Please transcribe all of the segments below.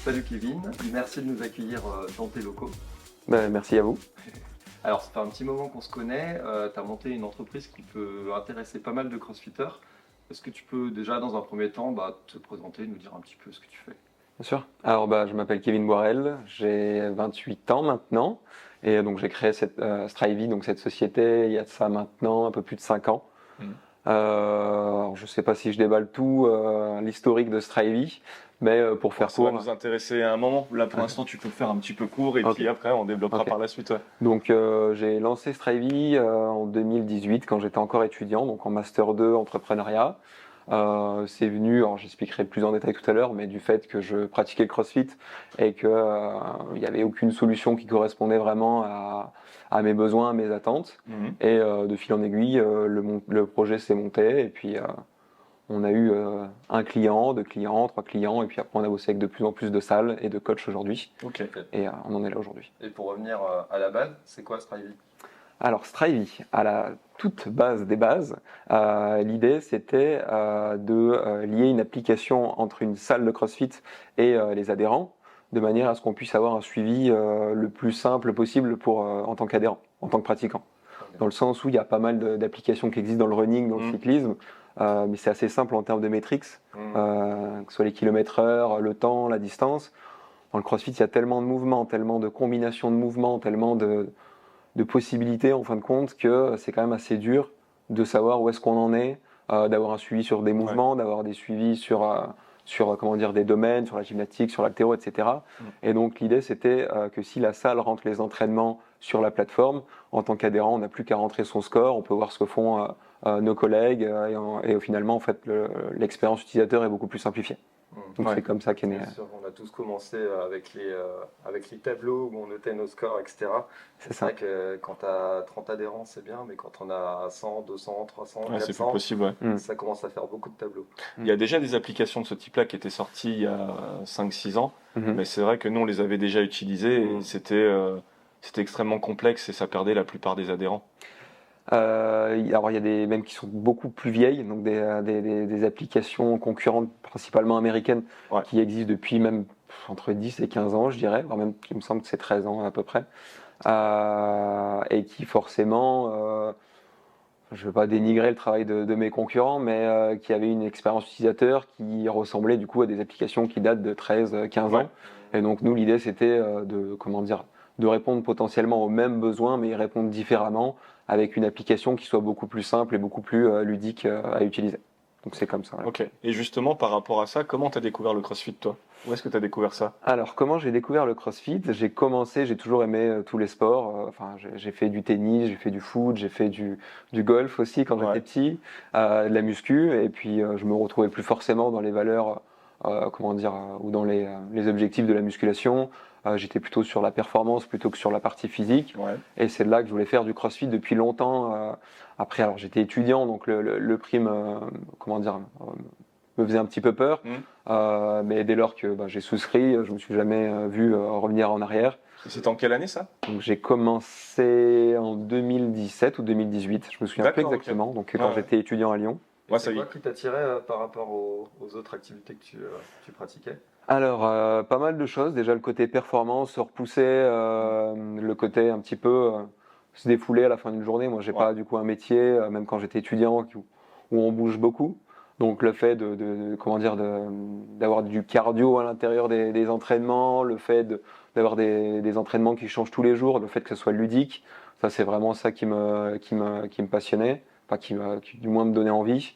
Salut Kevin, merci de nous accueillir dans tes locaux. Merci à vous. Alors, ça fait un petit moment qu'on se connaît, tu as monté une entreprise qui peut intéresser pas mal de crossfitters. Est-ce que tu peux déjà, dans un premier temps, te présenter, nous dire un petit peu ce que tu fais? Bien sûr. Alors, je m'appelle Kevin Boirel, j'ai 28 ans maintenant, et donc j'ai créé cette Strivey, donc cette société, il y a de ça maintenant un peu plus de 5 ans. Alors, je ne sais pas si je déballe tout l'historique de Strivey, mais pour faire Ça va court. nous intéresser à un moment. Là, pour l'instant, tu peux le faire un petit peu court et puis après, on développera par la suite. Ouais. Donc, j'ai lancé Strivey en 2018 quand j'étais encore étudiant, donc en Master 2 entrepreneuriat. C'est venu, alors j'expliquerai plus en détail tout à l'heure, mais du fait que je pratiquais le CrossFit et que il n'y avait aucune solution qui correspondait vraiment à mes besoins, à mes attentes. Et de fil en aiguille, le projet s'est monté et puis on a eu un client, 2 clients, 3 clients, et puis après on a bossé avec de plus en plus de salles et de coachs aujourd'hui. Et on en est là aujourd'hui. Et pour revenir à la base, c'est quoi Strivey? Alors Strivey, à la toute base des bases, l'idée c'était de lier une application entre une salle de CrossFit et les adhérents, de manière à ce qu'on puisse avoir un suivi le plus simple possible en tant qu'adhérent, en tant que pratiquant. Dans le sens où il y a pas mal d'applications qui existent dans le running, dans le cyclisme, mais c'est assez simple en termes de métriques, que ce soit les kilomètres heure, le temps, la distance. Dans le CrossFit, il y a tellement de mouvements, tellement de combinaisons de mouvements, tellement de possibilités en fin de compte que c'est quand même assez dur de savoir où est-ce qu'on en est, d'avoir un suivi sur des mouvements, d'avoir des suivis sur comment dire, des domaines, sur la gymnastique, sur l'haltéro, etc. Et donc l'idée c'était que si la salle rentre les entraînements sur la plateforme, en tant qu'adhérent, on n'a plus qu'à rentrer son score, on peut voir ce que font nos collègues et finalement en fait l'expérience utilisateur est beaucoup plus simplifiée. Donc c'est comme ça qu'est né. Bien sûr, on a tous commencé avec les tableaux où on notait nos scores, etc. C'est vrai que quand tu as 30 adhérents, c'est bien, mais quand on a 100, 200, 300, 400, c'est plus possible, ça commence à faire beaucoup de tableaux. Il y a déjà des applications de ce type-là qui étaient sorties il y a 5-6 ans, mais c'est vrai que nous, on les avait déjà utilisées et c'était extrêmement complexe et ça perdait la plupart des adhérents. Alors il y a des même qui sont beaucoup plus vieilles, donc des applications concurrentes principalement américaines qui existent depuis même entre 10 et 15 ans je dirais, voire même il me semble que c'est 13 ans à peu près, et qui forcément, je ne veux pas dénigrer le travail de mes concurrents, mais qui avaient une expérience utilisateur qui ressemblait du coup à des applications qui datent de 13-15 ans. Et donc nous l'idée c'était de répondre potentiellement aux mêmes besoins, mais y répondre différemment avec une application qui soit beaucoup plus simple et beaucoup plus ludique à utiliser. Donc c'est comme ça. Voilà. Ok. Et justement, par rapport à ça, comment tu as découvert le CrossFit, toi? Où est-ce que tu as découvert ça? Alors, comment j'ai découvert le CrossFit? J'ai toujours aimé tous les sports. J'ai fait du tennis, j'ai fait du foot, j'ai fait du golf aussi quand j'étais petit, de la muscu, et puis je me retrouvais plus forcément dans les valeurs, ou dans les objectifs de la musculation. J'étais plutôt sur la performance plutôt que sur la partie physique. Et c'est là que je voulais faire du CrossFit depuis longtemps. Après, alors j'étais étudiant, donc le prix me faisait un petit peu peur. Mais dès lors que j'ai souscrit, je me suis jamais vu revenir en arrière. Et c'était en quelle année ça? Donc j'ai commencé en 2017 ou 2018, je me souviens plus exactement. Donc quand j'étais étudiant à Lyon. C'est quoi qui t'attirait par rapport aux autres activités que tu pratiquais? Alors, pas mal de choses. Déjà, le côté performance, se repousser, le côté un petit peu se défouler à la fin d'une journée. Moi, j'ai pas du coup un métier, même quand j'étais étudiant, où on bouge beaucoup. Donc, le fait d'avoir du cardio à l'intérieur des entraînements, le fait d'avoir des entraînements qui changent tous les jours, le fait que ce soit ludique, ça, c'est vraiment ça qui me passionnait, enfin, qui du moins me donnait envie.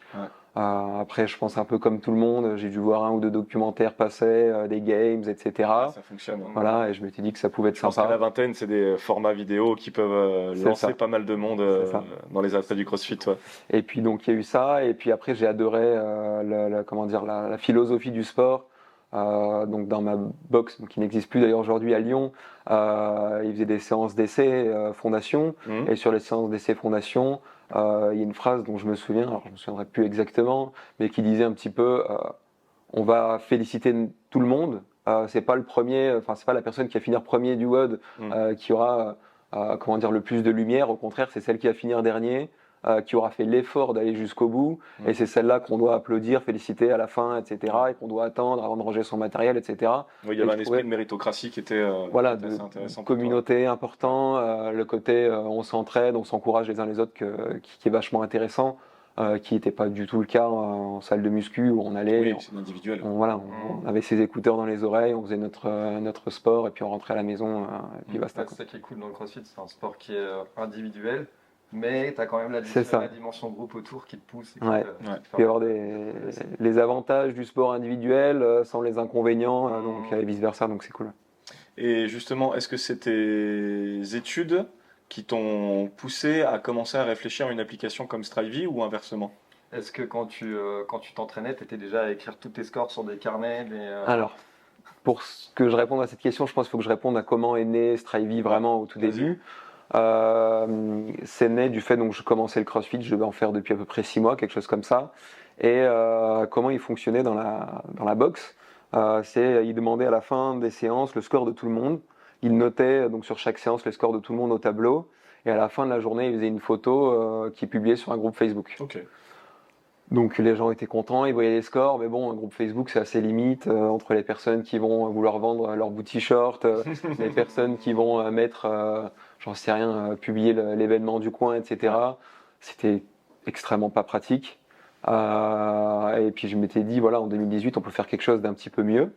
Après, je pense un peu comme tout le monde, j'ai dû voir 1 ou 2 documentaires passer, des games, etc. Ça fonctionne. Voilà, et je m'étais dit que ça pouvait être je pense sympa. qu'à la vingtaine, c'est des formats vidéo qui peuvent lancer pas mal de monde dans les aspects du CrossFit. Et puis donc il y a eu ça, et puis après j'ai adoré la philosophie du sport. Donc dans ma box, qui n'existe plus d'ailleurs aujourd'hui à Lyon, ils faisaient des séances d'essai fondation, et sur les séances d'essai fondation, il y a une phrase dont je me souviens, alors je me souviendrai plus exactement, mais qui disait un petit peu on va féliciter tout le monde, c'est pas le premier, c'est pas la personne qui va finir premier du WOD qui aura le plus de lumière, au contraire c'est celle qui va finir dernier, qui aura fait l'effort d'aller jusqu'au bout, et c'est celle-là qu'on doit applaudir, féliciter à la fin, etc., et qu'on doit attendre avant de ranger son matériel, etc. Oui, il y avait un esprit de méritocratie qui était voilà, assez intéressant. Communauté important, le côté on s'entraide, on s'encourage les uns les autres qui est vachement intéressant, qui n'était pas du tout le cas en salle de muscu où on allait, Oui, c'est individuel. on avait ses écouteurs dans les oreilles, on faisait notre sport et puis on rentrait à la maison et puis basta. C'est ça qui est cool dans le CrossFit, c'est un sport qui est individuel, mais tu as quand même la dimension groupe autour qui te pousse. Et il peut y avoir les avantages du sport individuel sans les inconvénients, donc, et vice versa, donc c'est cool. Et justement, est-ce que c'est tes études qui t'ont poussé à commencer à réfléchir à une application comme Strivey ou inversement? Est-ce que quand tu t'entraînais, tu étais déjà à écrire tous tes scores sur des carnets Alors, pour que je réponde à cette question, je pense qu'il faut que je réponde à comment est né Strivey vraiment au tout début. C'est né du fait donc je commençais le CrossFit, je devais en faire depuis à peu près 6 mois, quelque chose comme ça. Et comment il fonctionnait dans la boxe, il demandait à la fin des séances le score de tout le monde. Il notait donc sur chaque séance les scores de tout le monde au tableau. Et à la fin de la journée, il faisait une photo qu'il publiait sur un groupe Facebook. Okay. Donc les gens étaient contents, ils voyaient les scores, mais bon, un groupe Facebook c'est assez limite entre les personnes qui vont vouloir vendre leur bout de t-shirt, les personnes qui vont mettre, j'en sais rien, publier l'événement du coin, etc. C'était extrêmement pas pratique. Et puis je m'étais dit, voilà, en 2018, on peut faire quelque chose d'un petit peu mieux.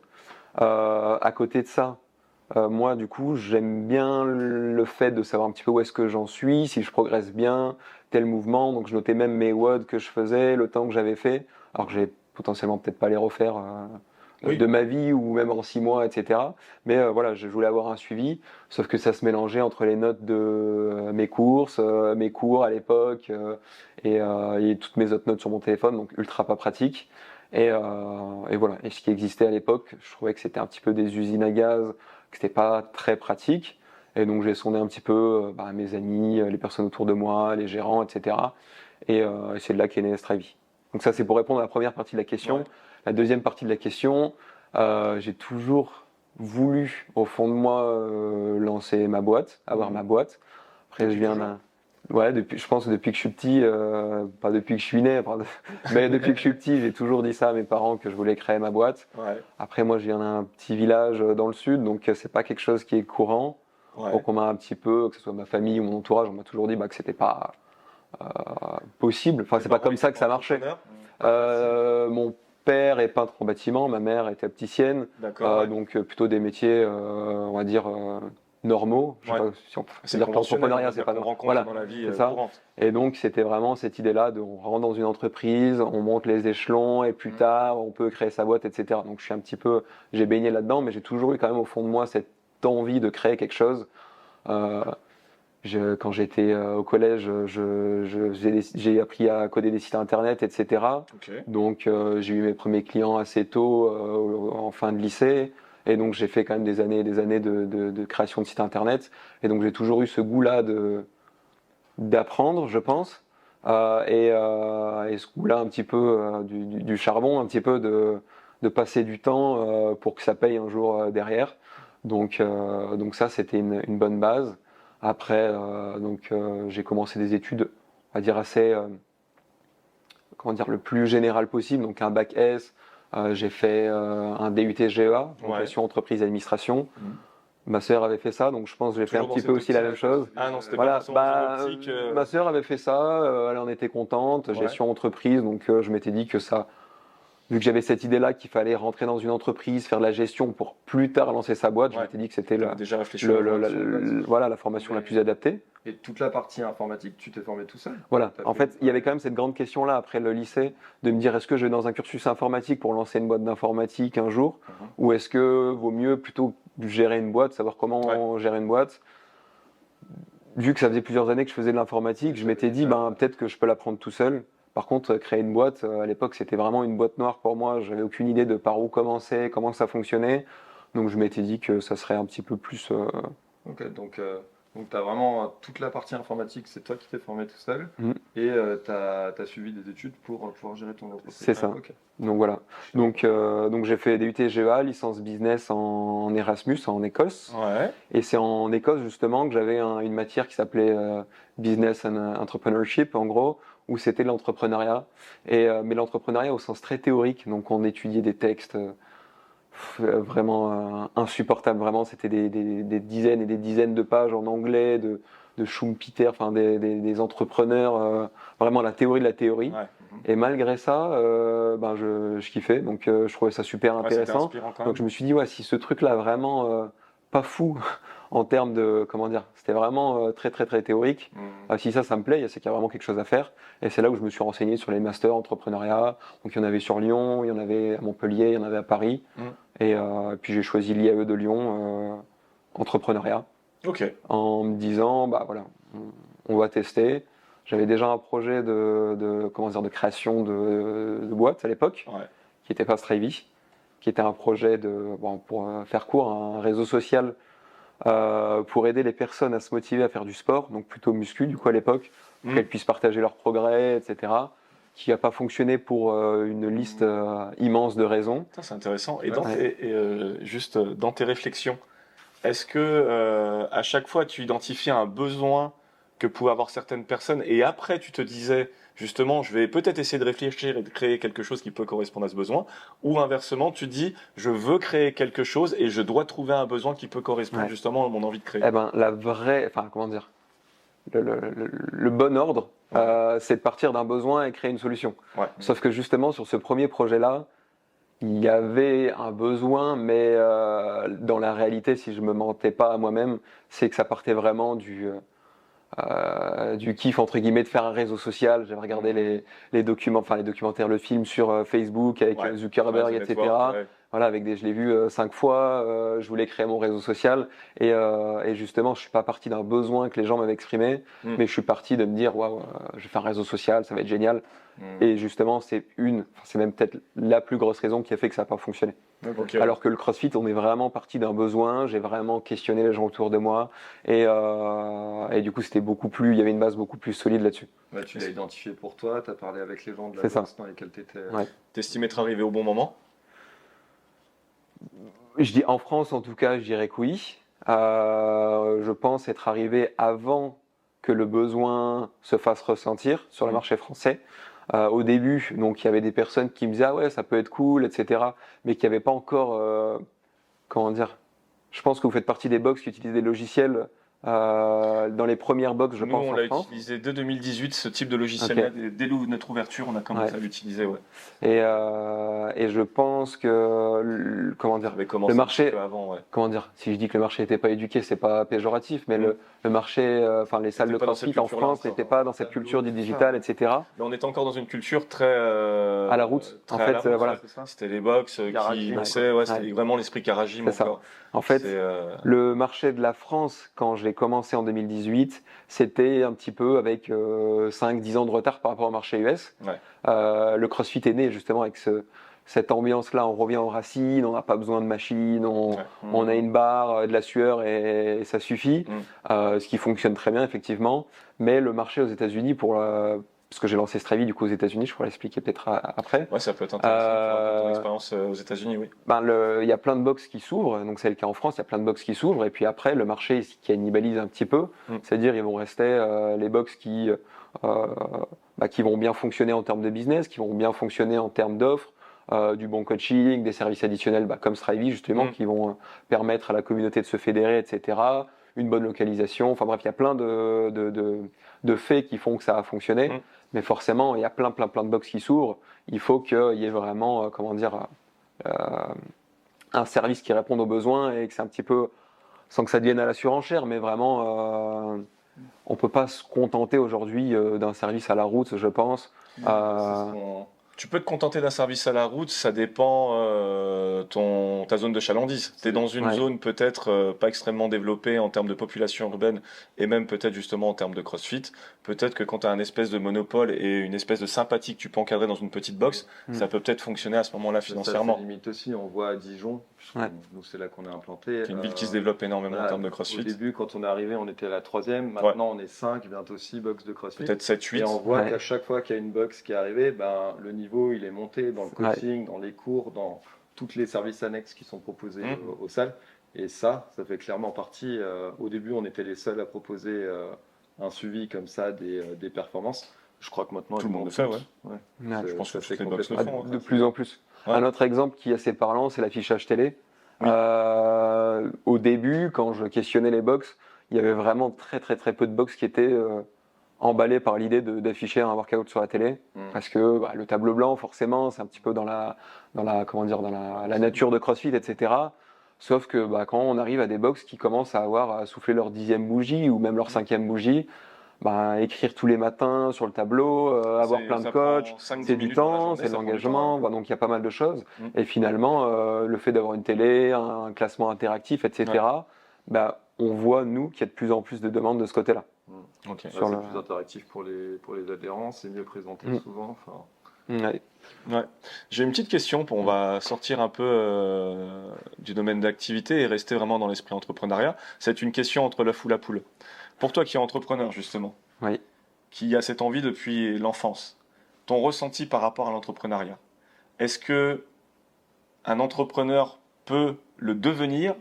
À côté de ça, moi, du coup, j'aime bien le fait de savoir un petit peu où est-ce que j'en suis, si je progresse bien, tel mouvement. Donc, je notais même mes WOD que je faisais, le temps que j'avais fait, alors que j'ai potentiellement peut-être pas les refaire de ma vie ou même en 6 mois, etc. Mais voilà, je voulais avoir un suivi, sauf que ça se mélangeait entre les notes de mes courses, mes cours à l'époque et toutes mes autres notes sur mon téléphone, donc ultra pas pratique. Et voilà. Et ce qui existait à l'époque, je trouvais que c'était un petit peu des usines à gaz, que c'était pas très pratique. Et donc j'ai sondé un petit peu mes amis, les personnes autour de moi, les gérants, etc. Et c'est de là qu'est né Strivey. Donc ça c'est pour répondre à la première partie de la question. Ouais. La deuxième partie de la question, j'ai toujours voulu au fond de moi lancer ma boîte, avoir ma boîte. Après je viens d'un... Ouais, je pense que depuis que je suis petit, pas depuis que je suis né, mais depuis que je suis petit, j'ai toujours dit ça à mes parents que je voulais créer ma boîte. Ouais. Après, moi, je viens d'un petit village dans le sud, donc c'est pas quelque chose qui est courant. Ouais. Donc on m'a un petit peu, que ce soit ma famille ou mon entourage, on m'a toujours dit que c'était pas possible. Enfin, c'est pas comme ça que ça marchait. Mon père est peintre en bâtiment, ma mère était opticienne, donc plutôt des métiers, on va dire. Normaux, je sais pas si on peut dire que l'entrepreneuriat c'est pas voilà, dans la vie courante. Et donc c'était vraiment cette idée-là de on rentre dans une entreprise, on monte les échelons et plus tard on peut créer sa boîte, etc. Donc j'ai baigné là-dedans, mais j'ai toujours eu quand même au fond de moi cette envie de créer quelque chose. Quand j'étais au collège, j'ai appris à coder des sites internet, etc. Okay. Donc j'ai eu mes premiers clients assez tôt en fin de lycée. Et donc j'ai fait quand même des années de création de sites internet. Et donc j'ai toujours eu ce goût-là d'apprendre, je pense. Et ce goût-là un petit peu du charbon, un petit peu de passer du temps pour que ça paye un jour derrière. Donc ça, c'était une bonne base. Après, j'ai commencé des études, on va dire assez, le plus général possible. Donc un bac S. J'ai fait un DUT GEA, donc gestion entreprise et administration. Ma sœur avait fait ça, donc je pense que j'ai fait un petit peu aussi la même chose. Ah non, c'était pas optique. Ma sœur avait fait ça, elle en était contente, gestion entreprise, donc je m'étais dit que ça, vu que j'avais cette idée-là qu'il fallait rentrer dans une entreprise, faire de la gestion pour plus tard lancer sa boîte, je m'étais dit que c'était la formation la plus adaptée. Et toute la partie informatique, tu t'es formé tout seul? Voilà, en fait, il y avait quand même cette grande question-là après le lycée, de me dire est-ce que je vais dans un cursus informatique pour lancer une boîte d'informatique un jour, ou est-ce que vaut mieux plutôt gérer une boîte, savoir comment gérer une boîte. Vu que ça faisait plusieurs années que je faisais de l'informatique, je m'étais dit peut-être que je peux l'apprendre tout seul. Par contre, créer une boîte, à l'époque, c'était vraiment une boîte noire pour moi. J'avais aucune idée de par où commencer, comment ça fonctionnait. Donc je m'étais dit que ça serait un petit peu plus... Ok, donc Donc tu as vraiment toute la partie informatique, c'est toi qui t'es formé tout seul et tu as suivi des études pour pouvoir gérer ton entreprise. C'est ça. Ok. Donc voilà. Donc j'ai fait DUT GEA, licence business en Erasmus, en Écosse. Ouais. Et c'est en Écosse justement que j'avais une matière qui s'appelait Business and Entrepreneurship, en gros, où c'était de l'entrepreneuriat. Mais l'entrepreneuriat au sens très théorique. Donc on étudiait des textes vraiment insupportables. Vraiment, c'était des dizaines et des dizaines de pages en anglais de Schumpeter, enfin des entrepreneurs, vraiment la théorie de la théorie. Ouais. Et malgré ça, je kiffais, donc je trouvais ça super intéressant. Inspirant quand Donc même. je me suis dit, ouais, si ce truc-là vraiment pas fou en termes de, comment dire, c'était vraiment très très très théorique. Si ça me plaît, c'est qu'il y a vraiment quelque chose à faire. Et c'est là où je me suis renseigné sur les masters entrepreneuriat. Donc il y en avait sur Lyon, il y en avait à Montpellier, il y en avait à Paris. Et puis j'ai choisi l'IAE de Lyon, entrepreneuriat. Ok. En me disant, bah voilà, on va tester. J'avais déjà un projet de création de boîte à l'époque, qui n'était pas Strivey, qui était un projet pour faire court, un réseau social pour aider les personnes à se motiver à faire du sport, donc plutôt muscu du coup à l'époque, pour qu'elles puissent partager leurs progrès, etc. Qui n'a pas fonctionné pour une liste immense de raisons. Ça, c'est intéressant. Et, juste dans tes réflexions, est-ce que à chaque fois tu identifies un besoin que pouvaient avoir certaines personnes et après tu te disais justement je vais peut-être essayer de réfléchir et de créer quelque chose qui peut correspondre à ce besoin, ou inversement tu dis je veux créer quelque chose et je dois trouver un besoin qui peut correspondre justement à mon envie de créer? Eh ben le bon ordre, c'est de partir d'un besoin et créer une solution. Sauf que justement sur ce premier projet-là, il y avait un besoin, mais dans la réalité, si je me mentais pas à moi-même, c'est que ça partait vraiment du kiff entre guillemets de faire un réseau social. J'avais regardé les documentaires, le film sur Facebook avec Zuckerberg, etc. Voilà, je l'ai vu 5 fois. Je voulais créer mon réseau social et justement, je suis pas parti d'un besoin que les gens m'avaient exprimé, mais je suis parti de me dire waouh, je vais faire un réseau social, ça va être génial. Et justement, c'est même peut-être la plus grosse raison qui a fait que ça n'a pas fonctionné. Alors que le CrossFit, on est vraiment parti d'un besoin. J'ai vraiment questionné les gens autour de moi et du coup, il y avait une base beaucoup plus solide là-dessus. Ouais, tu l'as identifié pour toi, tu as parlé avec les gens de la boxe dans lesquels tu étais. T'estimes être arrivé au bon moment? Je dis en France, en tout cas, je dirais que oui. Je pense être arrivé avant que le besoin se fasse ressentir sur le marché français. Au début, donc il y avait des personnes qui me disaient ah ouais ça peut être cool, etc. Mais qui n'avaient pas encore, comment dire. Je pense que vous faites partie des box qui utilisent des logiciels dans les premières box, je pense. Nous, on l'a utilisé dès 2018, ce type de logiciel-là. Dès notre ouverture, on a commencé à l'utiliser. Et je pense que le marché, comment dire, si je dis que le marché n'était pas éduqué, c'est pas péjoratif, mais le marché, les salles de CrossFit en France n'étaient pas dans cette culture du digital, etc. Mais on était encore dans une culture très à la route. En fait, voilà. C'était les box qui lançaient, c'était vraiment l'esprit Garagim encore. En fait, le marché de la France, quand je l'ai commencé en 2018, c'était un petit peu avec 5-10 ans de retard par rapport au marché US. Le CrossFit est né justement avec cette ambiance-là, on revient aux racines, on n'a pas besoin de machines, on a une barre, de la sueur et ça suffit. Ce qui fonctionne très bien effectivement. Mais le marché aux États-Unis parce que j'ai lancé Strivey du coup aux États-Unis, je pourrais l'expliquer peut-être après. Ouais, ça peut être intéressant ton expérience aux États-Unis, oui. Il y a plein de box qui s'ouvrent, donc c'est le cas en France, il y a plein de box qui s'ouvrent, et puis après le marché qui cannibalise un petit peu, c'est-à-dire ils vont rester les box qui vont bien fonctionner en termes de business, qui vont bien fonctionner en termes d'offres, du bon coaching, des services additionnels comme Strivey justement, qui vont permettre à la communauté de se fédérer, etc. Une bonne localisation, enfin bref, il y a plein de faits qui font que ça a fonctionné. Mais forcément, il y a plein de box qui s'ouvrent. Il faut qu'il y ait vraiment, un service qui réponde aux besoins et que c'est un petit peu, sans que ça devienne à la surenchère, mais vraiment, on peut pas se contenter aujourd'hui d'un service à la route, je pense. Tu peux te contenter d'un service à la route, ça dépend ta zone de chalandise. Tu es dans une zone peut-être pas extrêmement développée en termes de population urbaine et même peut-être justement en termes de crossfit. Peut-être que quand tu as un espèce de monopole et une espèce de sympathie que tu peux encadrer dans une petite box, ça peut peut-être fonctionner à ce moment-là financièrement. Ça limite aussi, on voit à Dijon, nous c'est là qu'on est implanté. C'est une ville qui se développe énormément en termes de crossfit. Au début, quand on est arrivé, on était à la 3e, maintenant on est 5, bientôt 6 box de crossfit. Peut-être 7, 8. Et on voit qu'à chaque fois qu'il y a une box qui est arrivée, le niveau il est monté dans le coaching, dans les cours, dans tous les services annexes qui sont proposés aux salles. Et ça fait clairement partie. Au début, on était les seuls à proposer un suivi comme ça des performances. Je crois que maintenant tout le monde le fait, je pense que c'est complètement de plus en plus. Un autre exemple qui est assez parlant, c'est l'affichage télé. Au début, quand je questionnais les box, il y avait vraiment très peu de box qui étaient emballés par l'idée d'afficher un workout sur la télé, parce que le tableau blanc, forcément, c'est un petit peu dans la nature de CrossFit, etc. Sauf que quand on arrive à des box qui commencent à souffler leur 10e bougie ou même leur 5e bougie, écrire tous les matins sur le tableau, avoir plein de coachs, c'est du temps, c'est de l'engagement, donc il y a pas mal de choses. Et finalement, le fait d'avoir une télé, un classement interactif, etc., on voit, nous, qu'il y a de plus en plus de demandes de ce côté-là. C'est plus interactif pour les adhérents, c'est mieux présenté souvent. J'ai une petite question, on va sortir un peu du domaine d'activité et rester vraiment dans l'esprit entrepreneuriat. C'est une question entre l'œuf ou la poule. Pour toi qui es entrepreneur justement, qui a cette envie depuis l'enfance, ton ressenti par rapport à l'entrepreneuriat, est-ce que un entrepreneur peut le devenir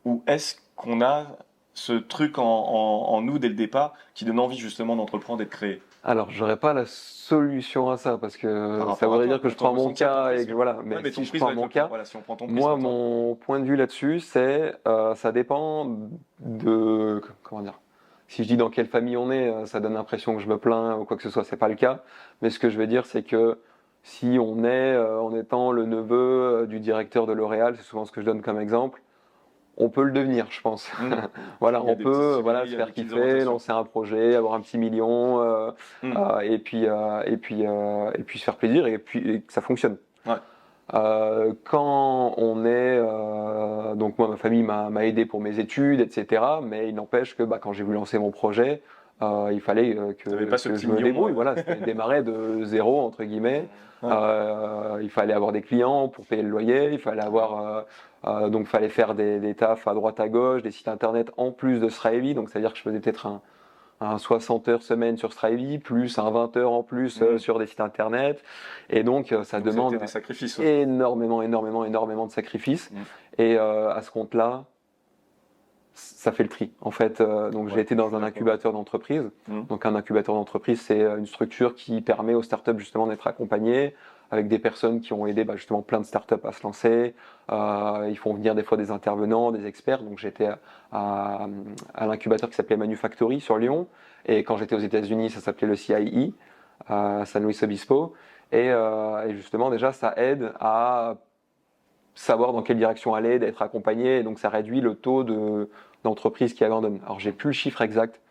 ou est-ce qu'on a ce truc en nous dès le départ qui donne envie justement d'entreprendre et de créer? Alors, j'aurais pas la solution à ça parce que ça voudrait dire que je prends mon cas et que voilà. Mais si je prends mon cas, moi, mon point de vue là-dessus, c'est ça dépend de comment dire. Si je dis dans quelle famille on est, ça donne l'impression que je me plains ou quoi que ce soit. C'est pas le cas. Mais ce que je veux dire, c'est que si on est en étant le neveu du directeur de L'Oréal, c'est souvent ce que je donne comme exemple. On peut le devenir, je pense. Voilà, on peut se faire kiffer, lancer un projet, avoir un petit million, et puis se faire plaisir et que ça fonctionne. Quand on est, donc moi ma famille m'a aidé pour mes études, etc. Mais il n'empêche que quand j'ai voulu lancer mon projet, il fallait que je me débrouille. Voilà, c'était démarrer de zéro entre guillemets. Il fallait avoir des clients pour payer le loyer, il fallait avoir donc fallait faire des tafs à droite à gauche, des sites internet en plus de Strivey, donc c'est-à-dire que je faisais peut-être un 60 heures semaine sur Strivey, plus un 20 heures en plus sur des sites internet, et donc ça demande des sacrifices, énormément de sacrifices, et à ce compte-là, ça fait le tri. En fait, donc j'ai été dans un incubateur d'entreprise. Donc un incubateur d'entreprise, c'est une structure qui permet aux startups justement d'être accompagnées avec des personnes qui ont aidé justement plein de startups à se lancer. Ils font venir des fois des intervenants, des experts. Donc j'étais à l'incubateur qui s'appelait Manufactory sur Lyon. Et quand j'étais aux États-Unis, ça s'appelait le CIE, San Luis Obispo. Et justement, déjà, ça aide à savoir dans quelle direction aller, d'être accompagné. Et donc ça réduit le taux d'entreprises qui abandonnent. Alors j'ai plus le chiffre exact.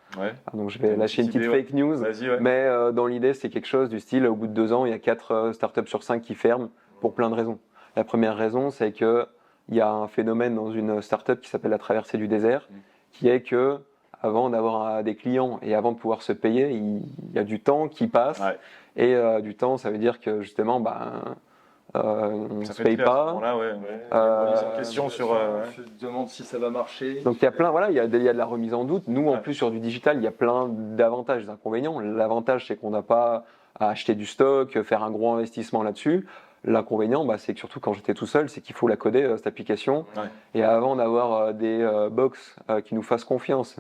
Donc je vais lâcher une petite fake news, mais dans l'idée c'est quelque chose du style, au bout de 2 ans il y a 4 startups sur 5 qui ferment pour plein de raisons. La première raison, c'est que il y a un phénomène dans une startup qui s'appelle la traversée du désert, qui est que avant d'avoir des clients et avant de pouvoir se payer, il y a du temps qui passe, et du temps, ça veut dire que justement on se paye pas. Question sur. Je te demande si ça va marcher. Donc il y a plein, il y a de la remise en doute. Nous, en plus sur du digital, il y a plein d'avantages, d'inconvénients. L'avantage, c'est qu'on n'a pas à acheter du stock, faire un gros investissement là-dessus. L'inconvénient, c'est que surtout quand j'étais tout seul, c'est qu'il faut la coder cette application. Et avant d'avoir des box qui nous fassent confiance.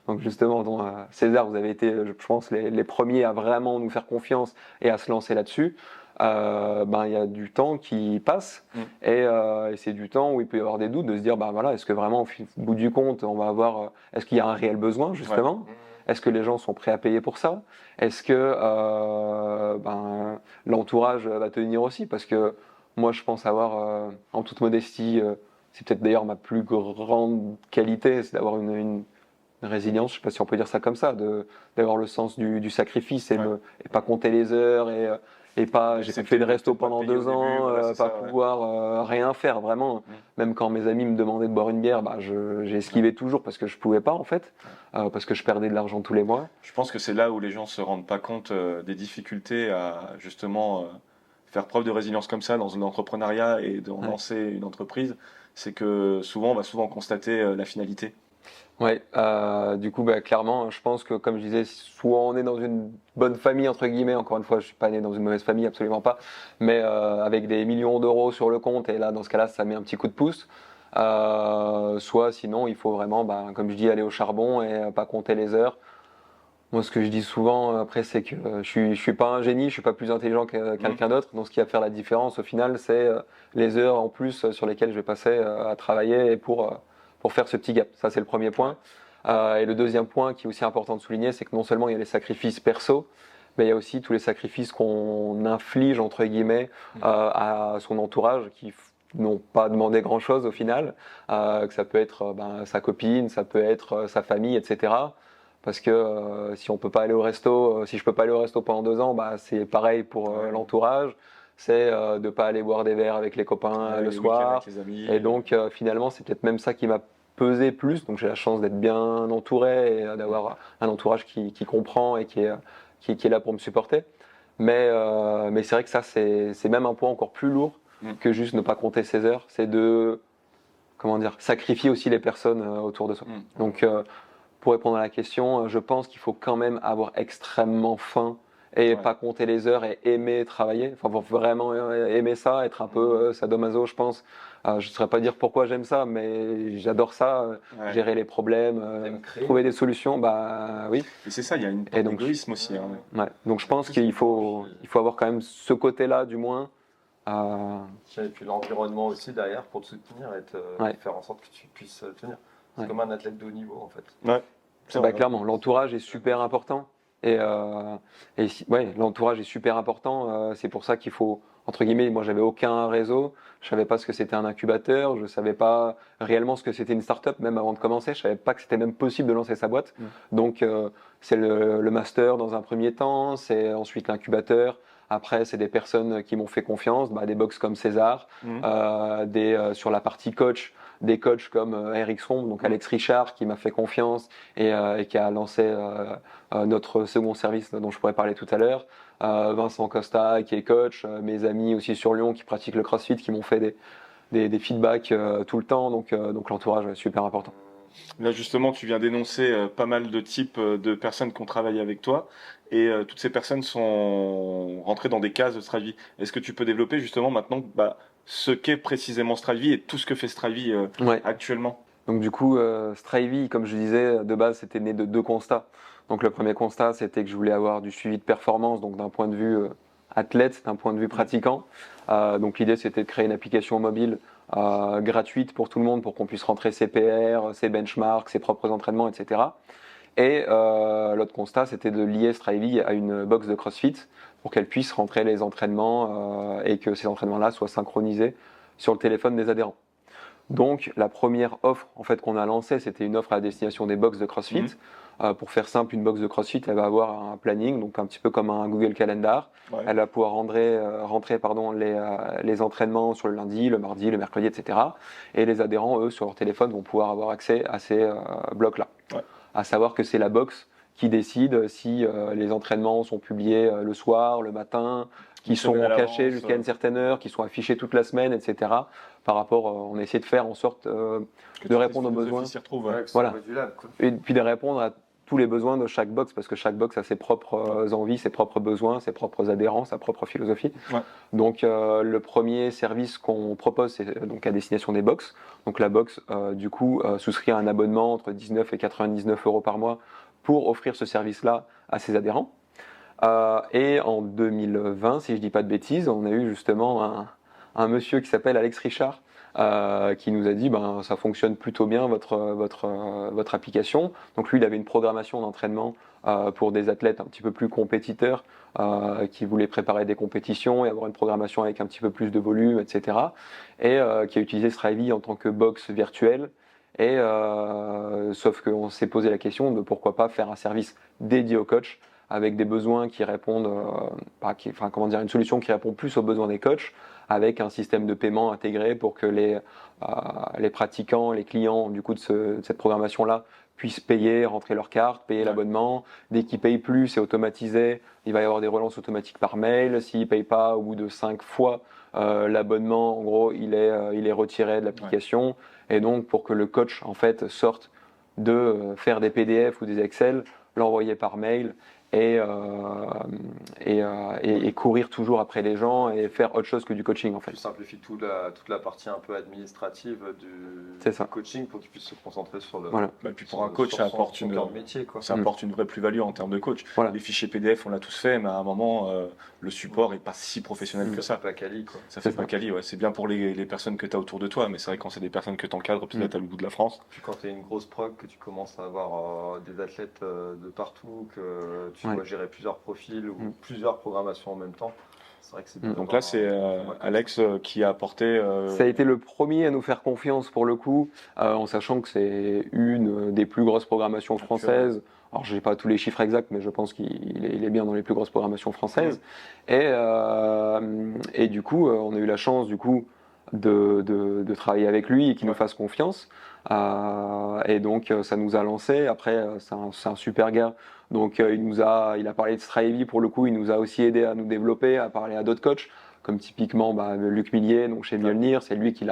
Donc justement, César, vous avez été, je pense, les premiers à vraiment nous faire confiance et à se lancer là-dessus. Il y a du temps qui passe et c'est du temps où il peut y avoir des doutes de se dire est-ce que vraiment au bout du compte on va avoir est-ce qu'il y a un réel besoin justement, est-ce que les gens sont prêts à payer pour ça, est-ce que l'entourage va tenir aussi, parce que moi je pense avoir en toute modestie, c'est peut-être d'ailleurs ma plus grande qualité, c'est d'avoir une résilience, je ne sais pas si on peut dire ça comme ça, d'avoir le sens du sacrifice et pas compter les heures et pas, j'ai C'est fait le peut-être resto pas pendant payé au 2 ans, début, voilà, c'est pas ça, ouais. pouvoir rien faire vraiment. Même quand mes amis me demandaient de boire une bière, bah, j'ai esquivé toujours parce que je pouvais pas en fait, parce que je perdais de l'argent tous les mois. Je pense que c'est là où les gens se rendent pas compte des difficultés à justement faire preuve de résilience comme ça dans un entrepreneuriat et de Ouais. lancer une entreprise. C'est que souvent, on va souvent constater la finalité. Ouais, du coup, bah, clairement, je pense que, comme je disais, soit on est dans une bonne famille, entre guillemets, encore une fois, je suis pas né dans une mauvaise famille, absolument pas, mais avec des millions d'euros sur le compte, et là, dans ce cas-là, ça met un petit coup de pouce. Soit sinon, il faut vraiment, bah, comme je dis, aller au charbon et pas compter les heures. Moi, ce que je dis souvent, après, c'est que je suis pas un génie, je suis pas plus intelligent que quelqu'un d'autre, donc ce qui va faire la différence, au final, c'est les heures en plus sur lesquelles je vais passer à travailler et pour faire ce petit gap. Ça, c'est le premier point. Et le deuxième point qui est aussi important de souligner, c'est que non seulement il y a les sacrifices perso, mais il y a aussi tous les sacrifices qu'on inflige, entre guillemets, à son entourage, n'ont pas demandé grand-chose au final, que ça peut être sa copine, ça peut être sa famille, etc. Parce que si on peut pas aller au resto, si je peux pas aller au resto pendant 2 ans, bah, c'est pareil pour l'entourage. C'est de pas aller boire des verres avec les copains le Les week-ends soir. avec les amis. Et donc finalement, c'est peut-être même ça qui m'a pesé plus. Donc j'ai la chance d'être bien entouré et d'avoir un entourage qui comprend et qui est là pour me supporter. Mais c'est vrai que ça, c'est même un point encore plus lourd que juste ne pas compter ses heures. C'est de, comment dire, sacrifier aussi les personnes autour de soi. Donc pour répondre à la question, je pense qu'il faut quand même avoir extrêmement faim et pas compter les heures et aimer travailler. Enfin, faut vraiment aimer ça, être un peu sadomaso, je pense. Je ne saurais pas dire pourquoi j'aime ça, mais j'adore ça, gérer les problèmes, trouver des solutions. Bah oui. Et c'est ça, il y a une Et part donc, d'égoïsme aussi. Hein. ouais. Donc je pense qu'il faut avoir quand même ce côté-là, du moins. Et puis l'environnement aussi derrière pour te soutenir et faire en sorte que tu puisses tenir. C'est comme un athlète de haut niveau en fait. Ouais. Clairement, l'entourage est super important. Et l'entourage est super important. C'est pour ça qu'il faut, entre guillemets, moi j'avais aucun réseau, je savais pas ce que c'était un incubateur, je savais pas réellement ce que c'était une start-up, même avant de commencer, je savais pas que c'était même possible de lancer sa boîte. Donc c'est le master dans un premier temps, c'est ensuite l'incubateur. Après, c'est des personnes qui m'ont fait confiance, des box comme César, sur la partie coach, des coachs comme Eric Sombre, donc Alex Richard, qui m'a fait confiance et qui a lancé notre second service dont je pourrais parler tout à l'heure. Vincent Costa, qui est coach, mes amis aussi sur Lyon qui pratiquent le CrossFit, qui m'ont fait des feedbacks tout le temps, donc l'entourage est super important. Là, justement, tu viens d'énoncer pas mal de types de personnes qui ont travaillé avec toi et toutes ces personnes sont rentrées dans des cases de Stravie. Est-ce que tu peux développer justement maintenant ce qu'est précisément Stravie et tout ce que fait Stravie actuellement? Donc du coup, Strivey, comme je disais, de base, c'était né de 2 constats. Donc le premier constat, c'était que je voulais avoir du suivi de performance, donc d'un point de vue athlète, d'un point de vue pratiquant. Donc l'idée, c'était de créer une application mobile gratuite pour tout le monde, pour qu'on puisse rentrer ses PR, ses benchmarks, ses propres entraînements, etc. Et l'autre constat, c'était de lier Strivey à une box de CrossFit pour qu'elle puisse rentrer les entraînements et que ces entraînements-là soient synchronisés sur le téléphone des adhérents. Donc la première offre en fait qu'on a lancée, c'était une offre à destination des box de CrossFit. Pour faire simple, une box de CrossFit, elle va avoir un planning, donc un petit peu comme un Google Calendar. Ouais. Elle va pouvoir rentrer les entraînements sur le lundi, le mardi, le mercredi, etc. Et les adhérents, eux, sur leur téléphone, vont pouvoir avoir accès à ces blocs-là. Ouais. À savoir que c'est la box qui décide si les entraînements sont publiés le soir, le matin, qui sont cachés jusqu'à une certaine heure, qui sont affichés toute la semaine, etc. Par rapport, on essaie de faire en sorte de répondre aux besoins. Voilà. Et puis de répondre à tous les besoins de chaque box, parce que chaque box a ses propres envies, ses propres besoins, ses propres adhérents, sa propre philosophie. Ouais. Donc le premier service qu'on propose, c'est donc à destination des box. Donc la box, du coup, souscrit à un abonnement entre 19 et 99 euros par mois pour offrir ce service-là à ses adhérents. Et en 2020, si je dis pas de bêtises, on a eu justement un monsieur qui s'appelle Alex Richard qui nous a dit ça fonctionne plutôt bien votre application. Donc lui, il avait une programmation d'entraînement pour des athlètes un petit peu plus compétiteurs qui voulaient préparer des compétitions et avoir une programmation avec un petit peu plus de volume, etc. Et qui a utilisé Strivey en tant que box virtuelle. Et sauf qu'on s'est posé la question de pourquoi pas faire un service dédié au coach avec des besoins qui répondent, une solution qui répond plus aux besoins des coachs, avec un système de paiement intégré pour que les pratiquants, les clients du coup de cette programmation-là puissent payer, rentrer leur carte, payer l'abonnement. Dès qu'ils payent plus, c'est automatisé. Il va y avoir des relances automatiques par mail. S'ils ne payent pas au bout de 5 fois l'abonnement, en gros, il est retiré de l'application. Et donc, pour que le coach en fait sorte de faire des PDF ou des Excel, l'envoyer par mail et courir toujours après les gens et faire autre chose que du coaching en fait. Tu simplifies toute la partie un peu administrative du coaching pour qu'il puisse se concentrer sur le. Voilà. Puis pour un coach, ça apporte une vraie plus-value en termes de coach. Voilà. Les fichiers PDF, on l'a tous fait, mais à un moment, le support n'est pas si professionnel que ça. Pas quali, quoi. Ça fait pas quali, ouais. C'est bien pour les personnes que tu as autour de toi, mais c'est vrai quand c'est des personnes que tu encadres, peut-être à le bout de la France. Puis quand tu es une grosse prog, que tu commences à avoir des athlètes de partout, que tu dois gérer plusieurs profils ou plusieurs programmations en même temps. C'est vrai que c'est bien. Donc là, c'est Alex qui a apporté. Ça a été le premier à nous faire confiance pour le coup, en sachant que c'est une des plus grosses programmations françaises. Alors, je n'ai pas tous les chiffres exacts, mais je pense qu'il est bien dans les plus grosses programmations françaises. Et du coup, on a eu la chance de travailler avec lui et qu'il nous fasse confiance. Et donc, ça nous a lancé. Après, c'est un super gars. Donc, il a parlé de Strivey pour le coup. Il nous a aussi aidé à nous développer, à parler à d'autres coachs, comme typiquement Luc Millier, donc chez Mjolnir. C'est lui qui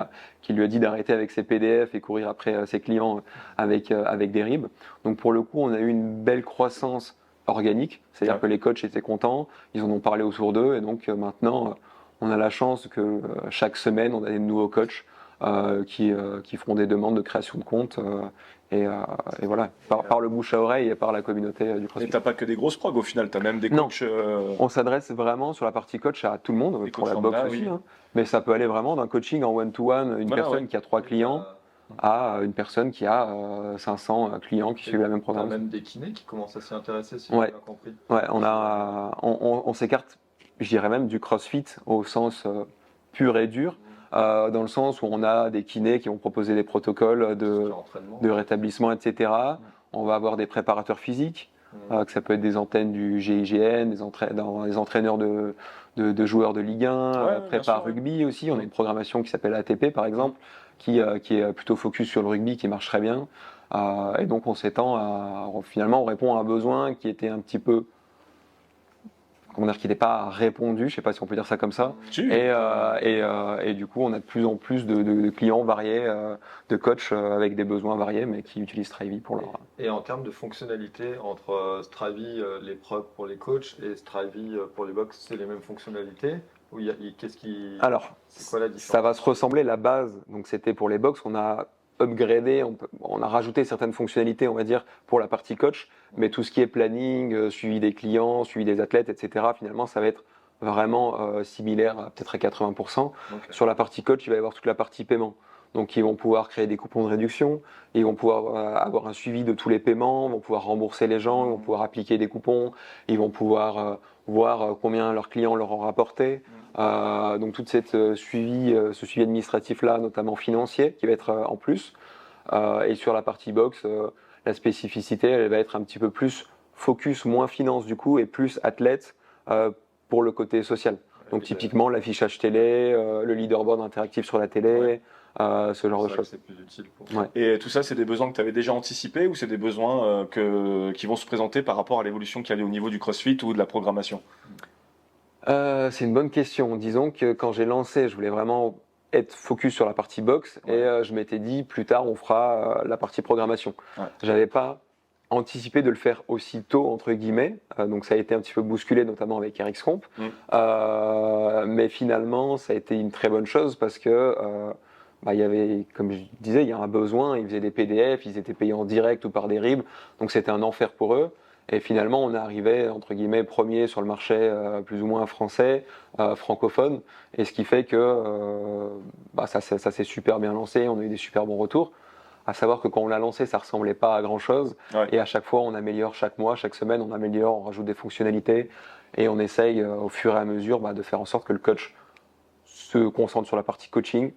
lui a dit d'arrêter avec ses PDF et courir après ses clients avec des RIB. Donc, pour le coup, on a eu une belle croissance organique. C'est-à-dire que les coachs étaient contents. Ils en ont parlé autour d'eux. Et donc, maintenant, on a la chance que chaque semaine, on a des nouveaux coachs qui feront des demandes de création de compte. Et voilà, par le bouche à oreille et par la communauté du CrossFit. Et t'as pas que des grosses progs au final, t'as même des coachs. On s'adresse vraiment sur la partie coach à tout le monde, pour la boxe aussi. Hein. Mais ça peut aller vraiment d'un coaching en one-to-one, une personne qui a 3 clients, à une personne qui a 500 clients qui suivent la même programme. T'as même des kinés qui commencent à s'y intéresser, si j'ai bien compris. Ouais, on s'écarte, je dirais même, du CrossFit au sens pur et dur. Dans le sens où on a des kinés qui vont proposer des protocoles de rétablissement, etc. On va avoir des préparateurs physiques, que ça peut être des antennes du GIGN, des entraîneurs de joueurs de Ligue 1, prépa rugby aussi. On a une programmation qui s'appelle ATP par exemple, qui est plutôt focus sur le rugby, qui marche très bien. Et donc on s'étend finalement on répond à un besoin qui était un petit peu qui n'était pas répondu, je ne sais pas si on peut dire ça comme ça. Et du coup, on a de plus en plus de clients variés, de coachs avec des besoins variés, mais qui utilisent Strivey pour leur. Et en termes de fonctionnalité, entre Strivey, les progs pour les coachs, et Strivey pour les box, c'est les mêmes fonctionnalités? Ou Alors, c'est quoi la différence? Ça va se ressembler. La base, donc c'était pour les box, on a upgradé, on a rajouté certaines fonctionnalités, on va dire, pour la partie coach, mais tout ce qui est planning, suivi des clients, suivi des athlètes, etc., finalement, ça va être vraiment similaire, peut-être à 80%. Sur la partie coach, il va y avoir toute la partie paiement. Donc, ils vont pouvoir créer des coupons de réduction, ils vont pouvoir avoir un suivi de tous les paiements, ils vont pouvoir rembourser les gens, ils vont pouvoir appliquer des coupons, ils vont pouvoir voir combien leurs clients leur ont rapporté. Donc tout ce suivi administratif-là, notamment financier, qui va être en plus. Et sur la partie box, la spécificité, elle va être un petit peu plus focus, moins finance du coup, et plus athlète pour le côté social. Donc typiquement l'affichage télé, le leaderboard interactif sur la télé, ce genre de choses. C'est plus utile pour... Et tout ça, c'est des besoins que tu avais déjà anticipés ou c'est des besoins qui vont se présenter par rapport à l'évolution qu'il y a au niveau du CrossFit ou de la programmation? C'est une bonne question. Disons que quand j'ai lancé, je voulais vraiment être focus sur la partie boxe et je m'étais dit plus tard on fera la partie programmation. J'avais pas anticipé de le faire aussi tôt entre guillemets, donc ça a été un petit peu bousculé notamment avec Eric Scromp, mais finalement ça a été une très bonne chose parce que il y avait, comme je disais, il y a un besoin, ils faisaient des PDF, ils étaient payés en direct ou par des RIB, donc c'était un enfer pour eux. Et finalement, on est arrivé, entre guillemets, premier sur le marché plus ou moins français, francophone, et ce qui fait que ça s'est super bien lancé, on a eu des super bons retours. À savoir que quand on l'a lancé, ça ressemblait pas à grand-chose, et à chaque fois, on améliore chaque mois, chaque semaine, on améliore, on rajoute des fonctionnalités, et on essaye au fur et à mesure de faire en sorte que le coach se concentre sur la partie coaching,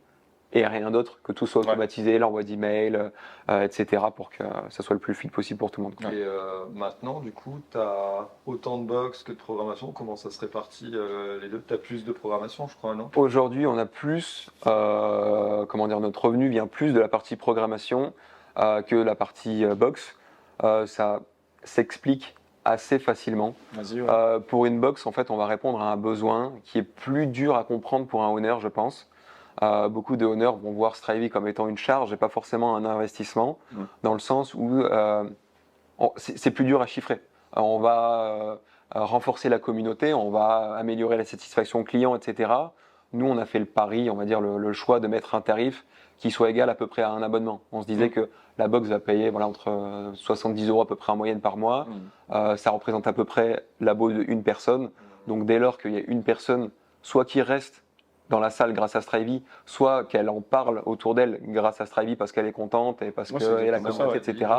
et rien d'autre, que tout soit automatisé, l'envoi d'email, etc. pour que ça soit le plus fluide possible pour tout le monde. Et maintenant, du coup, tu as autant de box que de programmation. Comment ça se répartit les deux? Tu as plus de programmation, je crois, non? Aujourd'hui, on a plus, notre revenu vient plus de la partie programmation que la partie box. Ça s'explique assez facilement. Vas-y, ouais. Pour une box, en fait, on va répondre à un besoin qui est plus dur à comprendre pour un owner, je pense. Beaucoup de owners vont voir Strivey comme étant une charge et pas forcément un investissement, dans le sens où c'est plus dur à chiffrer. On va renforcer la communauté, on va améliorer la satisfaction client, etc. Nous, on a fait le pari, on va dire le choix de mettre un tarif qui soit égal à peu près à un abonnement. On se disait que la box va payer entre 70 € à peu près en moyenne par mois. Ça représente à peu près l'abo d'une personne. Donc dès lors qu'il y a une personne, soit qui reste dans la salle grâce à Strivey, soit qu'elle en parle autour d'elle grâce à Strivey parce qu'elle est contente et parce qu'elle a commenté, etc.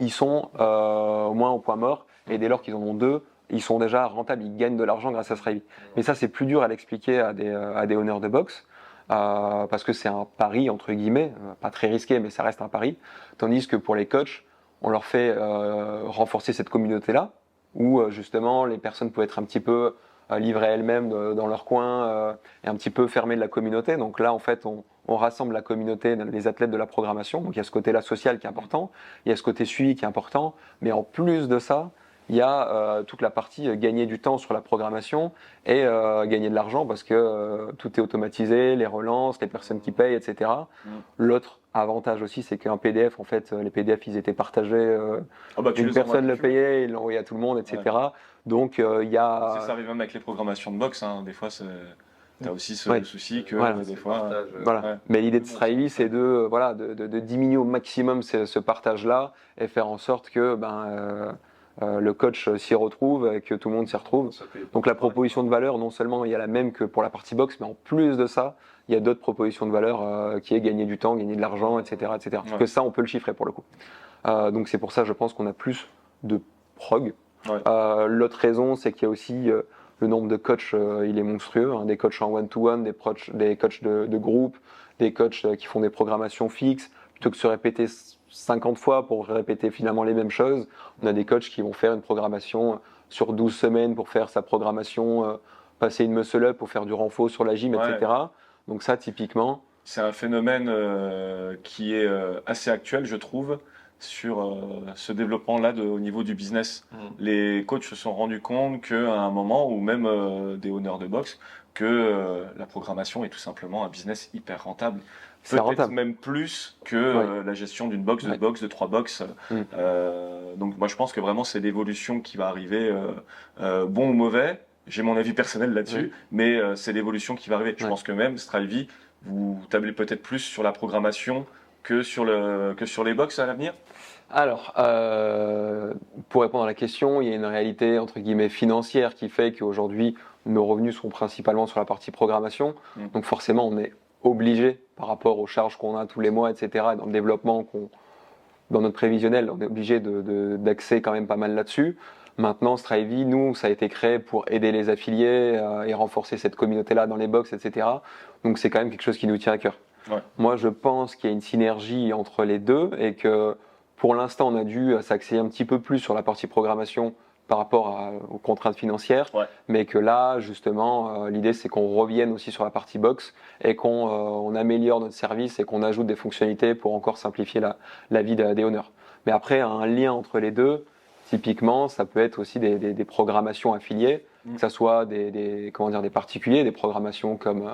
Ils sont au moins au point mort. Et dès lors qu'ils en ont deux, ils sont déjà rentables, ils gagnent de l'argent grâce à Strivey. Mais ça, c'est plus dur à l'expliquer à des owners de box. Parce que c'est un pari, entre guillemets, pas très risqué, mais ça reste un pari. Tandis que pour les coachs, on leur fait renforcer cette communauté-là, où justement les personnes peuvent être un petit peu livrées elles-mêmes dans leur coin et un petit peu fermées de la communauté. Donc là, en fait, on rassemble la communauté, les athlètes de la programmation. Donc il y a ce côté-là social qui est important, il y a ce côté suivi qui est important, mais en plus de ça, il y a toute la partie gagner du temps sur la programmation et gagner de l'argent parce que tout est automatisé, les relances, les personnes qui payent, etc. L'autre avantage aussi, c'est qu'un PDF, en fait, les PDF, ils étaient partagés. Une personne le payait, il l'envoyait à tout le monde, etc. Ouais. Donc il y a. Ça arrive même avec les programmations de box. Hein. Des fois, tu as aussi ce souci que des fois. Mais l'idée de Strivey, c'est de diminuer au maximum ce partage-là et faire en sorte que le coach s'y retrouve et que tout le monde s'y retrouve. Donc la proposition de valeur, non seulement il y a la même que pour la partie box, mais en plus de ça, il y a d'autres propositions de valeur qui est gagner du temps, gagner de l'argent, etc. etc. Que ça, on peut le chiffrer pour le coup. Donc c'est pour ça, je pense qu'on a plus de prog. L'autre raison, c'est qu'il y a aussi le nombre de coachs, il est monstrueux. Des coachs en one-to-one, des coachs de groupe, des coachs qui font des programmations fixes, plutôt que de se répéter 50 fois pour répéter finalement les mêmes choses. On a des coachs qui vont faire une programmation sur 12 semaines pour faire sa programmation, passer une muscle up pour faire du renfort sur la gym, etc. Donc ça, typiquement... C'est un phénomène qui est assez actuel, je trouve, sur ce développement-là au niveau du business. Les coachs se sont rendus compte qu'à un moment, ou même des owners de boxe, que la programmation est tout simplement un business hyper rentable. Peut-être même plus que la gestion d'une box, de box, de 3 box. Donc moi je pense que vraiment c'est l'évolution qui va arriver, bon ou mauvais. J'ai mon avis personnel là-dessus, mais c'est l'évolution qui va arriver. Je pense que même Strivey, vous tablez peut-être plus sur la programmation que sur les box à l'avenir. Alors, pour répondre à la question, il y a une réalité entre guillemets financière qui fait qu'aujourd'hui nos revenus sont principalement sur la partie programmation. Donc forcément on est obligé par rapport aux charges qu'on a tous les mois, etc. Dans le développement, dans notre prévisionnel, on est obligé d'axer quand même pas mal là-dessus. Maintenant, Strivey, nous, ça a été créé pour aider les affiliés et renforcer cette communauté-là dans les box, etc. Donc c'est quand même quelque chose qui nous tient à cœur. Moi, je pense qu'il y a une synergie entre les deux et que pour l'instant, on a dû s'axer un petit peu plus sur la partie programmation par rapport aux contraintes financières, mais que là, justement, l'idée c'est qu'on revienne aussi sur la partie box et qu'on améliore notre service et qu'on ajoute des fonctionnalités pour encore simplifier la vie des owners. Mais après, un lien entre les deux, typiquement, ça peut être aussi des programmations affiliées, que ce soit des particuliers, des programmations comme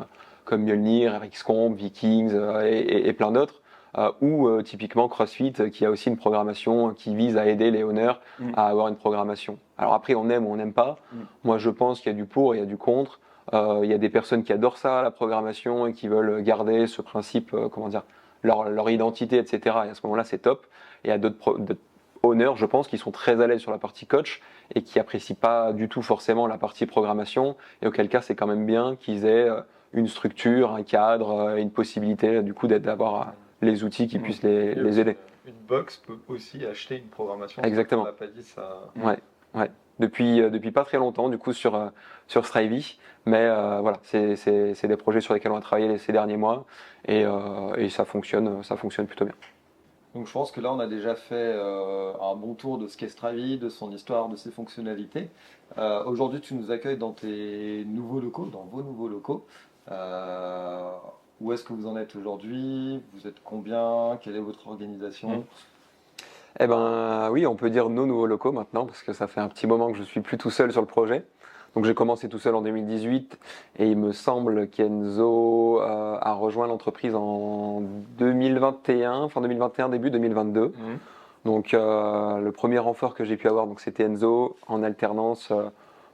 Mjolnir, RxComp, Vikings et plein d'autres. Ou typiquement CrossFit qui a aussi une programmation qui vise à aider les owners à avoir une programmation. Alors après on aime ou on n'aime pas. Moi je pense qu'il y a du pour et il y a du contre. Il y a des personnes qui adorent ça, la programmation, et qui veulent garder ce principe, leur identité, etc. Et à ce moment-là c'est top. Et il y a d'autres owners, je pense, qui sont très à l'aise sur la partie coach et qui apprécient pas du tout forcément la partie programmation. Et auquel cas c'est quand même bien qu'ils aient une structure, un cadre, une possibilité du coup d'avoir les outils qui puissent les aider. Une box peut aussi acheter une programmation. Exactement. On l'a pas dit ça. depuis pas très longtemps, du coup, sur Strivey. Mais voilà, c'est des projets sur lesquels on a travaillé ces derniers mois et ça fonctionne plutôt bien. Donc je pense que là, on a déjà fait un bon tour de ce qu'est Stravy, de son histoire, de ses fonctionnalités. Aujourd'hui, tu nous accueilles dans tes nouveaux locaux, dans vos nouveaux locaux. Où est-ce que vous en êtes aujourd'hui? Vous êtes combien? Quelle est votre organisation? Eh ben oui, on peut dire nos nouveaux locaux maintenant, parce que ça fait un petit moment que je suis plus tout seul sur le projet. Donc j'ai commencé tout seul en 2018 et il me semble qu'Enzo a rejoint l'entreprise en 2021, fin 2021, début 2022. Donc le premier renfort que j'ai pu avoir, donc c'était Enzo en alternance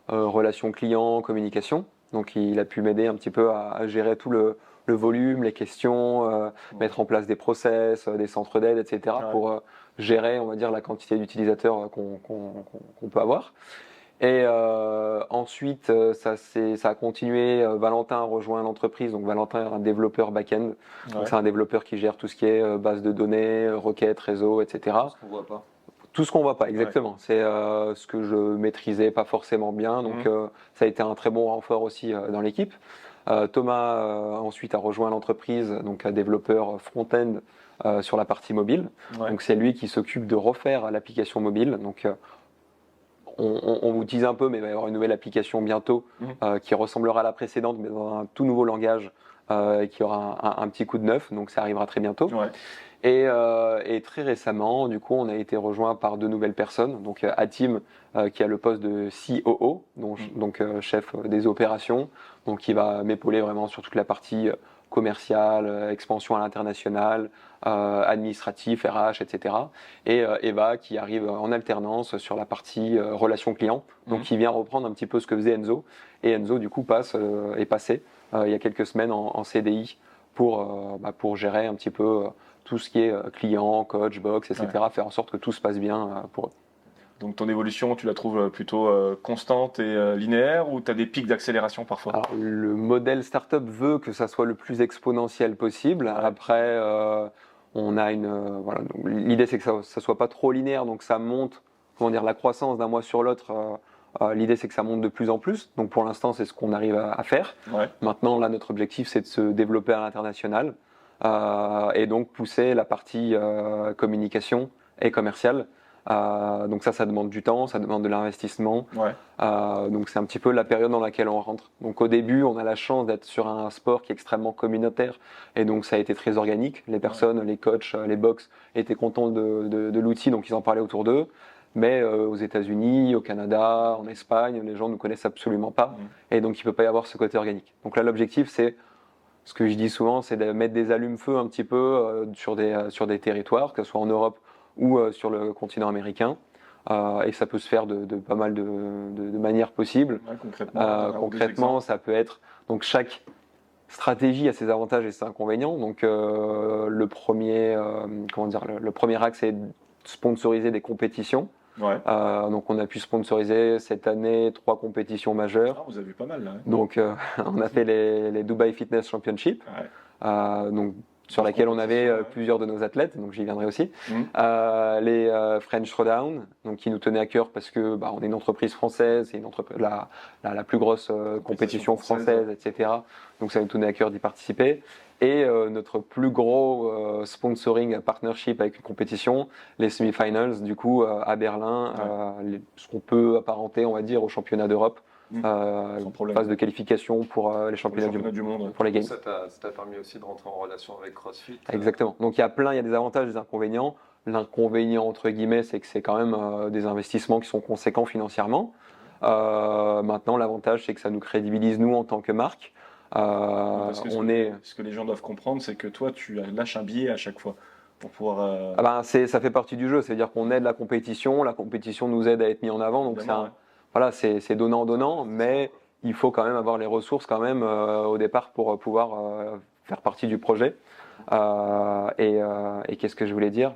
relations clients, communication. Donc il a pu m'aider un petit peu à gérer tout le volume, les questions, mettre en place des process, des centres d'aide, etc. pour gérer, on va dire, la quantité d'utilisateurs qu'on peut avoir. Et ensuite, ça a continué. Valentin a rejoint l'entreprise. Donc Valentin est un développeur back-end. Donc c'est un développeur qui gère tout ce qui est base de données, requêtes, réseau, etc. Tout ce qu'on voit pas. Tout ce qu'on voit pas, exactement. C'est ce que je maîtrisais pas forcément bien. Donc ça a été un très bon renfort aussi dans l'équipe. Thomas ensuite a rejoint l'entreprise, donc un développeur front-end sur la partie mobile. Donc c'est lui qui s'occupe de refaire l'application mobile. Donc on vous tease un peu, mais il va y avoir une nouvelle application bientôt qui ressemblera à la précédente, mais dans un tout nouveau langage qui aura un petit coup de neuf. Donc ça arrivera très bientôt. Et très récemment, du coup, on a été rejoint par 2 nouvelles personnes. Donc Hatim, qui a le poste de COO, donc chef des opérations, donc qui va m'épauler vraiment sur toute la partie commerciale, expansion à l'international, administratif, RH, etc. Et Eva, qui arrive en alternance sur la partie relations clients, donc qui vient reprendre un petit peu ce que faisait Enzo. Et Enzo, du coup, est passé il y a quelques semaines en CDI pour gérer un petit peu tout ce qui est client, coach, box, etc., faire en sorte que tout se passe bien pour eux. Donc ton évolution, tu la trouves plutôt constante et linéaire ou tu as des pics d'accélération parfois? Alors, le modèle startup veut que ça soit le plus exponentiel possible. Après, on a voilà, l'idée c'est que ça ne soit pas trop linéaire, donc ça monte, comment dire, la croissance d'un mois sur l'autre. L'idée c'est que ça monte de plus en plus. Donc pour l'instant, c'est ce qu'on arrive à faire. Maintenant, là, notre objectif c'est de se développer à l'international et donc pousser la partie communication et commerciale. Donc ça demande du temps, ça demande de l'investissement. Donc c'est un petit peu la période dans laquelle on rentre. Donc au début, on a la chance d'être sur un sport qui est extrêmement communautaire et donc ça a été très organique. Les personnes, les coachs, les box étaient contents de l'outil, donc ils en parlaient autour d'eux. Mais aux États-Unis, au Canada, en Espagne, les gens ne nous connaissent absolument pas et donc il ne peut pas y avoir ce côté organique. Donc là, l'objectif, c'est ce que je dis souvent, c'est de mettre des allumes-feu un petit peu sur des territoires, que ce soit en Europe ou sur le continent américain. Et ça peut se faire de pas mal de manières possibles. Concrètement, ça peut être... Donc chaque stratégie a ses avantages et ses inconvénients. Donc le premier axe, c'est de sponsoriser des compétitions. Donc on a pu sponsoriser cette année 3 compétitions majeures. Vous avez vu pas mal là. Donc on a fait les Dubai Fitness Championship. Donc sur laquelle on avait plusieurs de nos athlètes, donc j'y viendrai aussi. Les French Throwdown, donc qui nous tenaient à cœur parce que on est une entreprise française, c'est la plus grosse compétition française, etc. Donc ça nous tenait à cœur d'y participer. Et notre plus gros sponsoring partnership avec une compétition, les semi-finals, du coup à Berlin, ce qu'on peut apparenter, on va dire, au championnat d'Europe. Phase de qualification pour les championnats du monde, pour les games. Ça t'a permis aussi de rentrer en relation avec CrossFit. Exactement. Donc il y a des avantages et des inconvénients. L'inconvénient, entre guillemets, c'est que c'est quand même des investissements qui sont conséquents financièrement. Maintenant, l'avantage, c'est que ça nous crédibilise, nous, en tant que marque. Parce que ce que les gens doivent comprendre, c'est que toi, tu lâches un billet à chaque fois pour pouvoir... ça fait partie du jeu. C'est-à-dire qu'on aide la compétition nous aide à être mis en avant. Donc c'est donnant, mais il faut quand même avoir les ressources quand même au départ pour pouvoir faire partie du projet. Et qu'est-ce que je voulais dire ?